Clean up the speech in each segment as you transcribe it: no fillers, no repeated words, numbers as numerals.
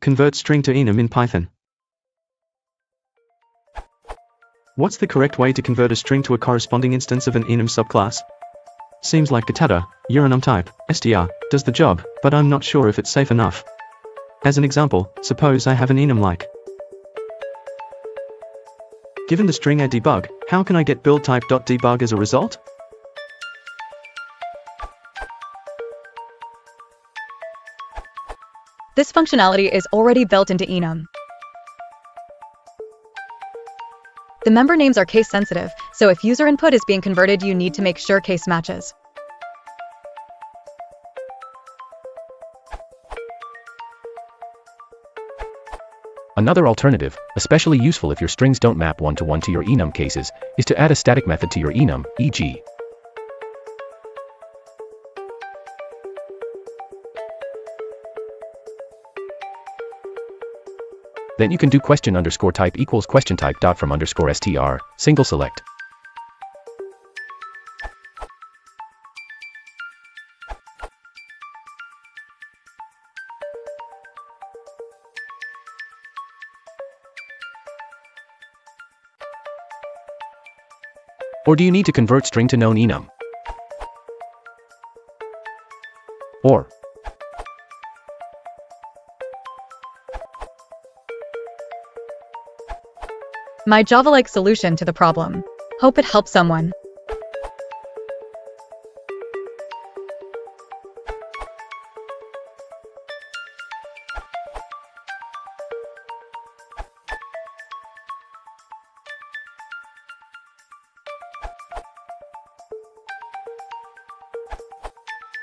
Convert string to enum in Python. What's the correct way to convert a string to a corresponding instance of an enum subclass? Seems like getter, enum type, str, does the job, but I'm not sure if it's safe enough. As an example, suppose I have an enum like. Given the string debug, how can I get build type.debug as a result? This functionality is already built into Enum. The member names are case sensitive, so if user input is being converted, you need to make sure case matches. Another alternative, especially useful if your strings don't map one-to-one to your enum cases, is to add a static method to your enum, e.g. Then you can do question_type equals question_type dot from _str, single select. Or do you need to convert string to known enum? Or My Java-like solution to the problem. Hope it helps someone.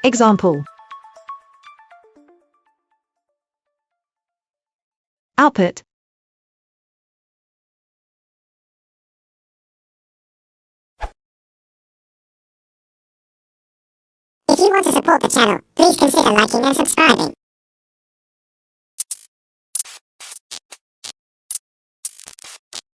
Example. Output. If you want to support the channel, please consider liking and subscribing.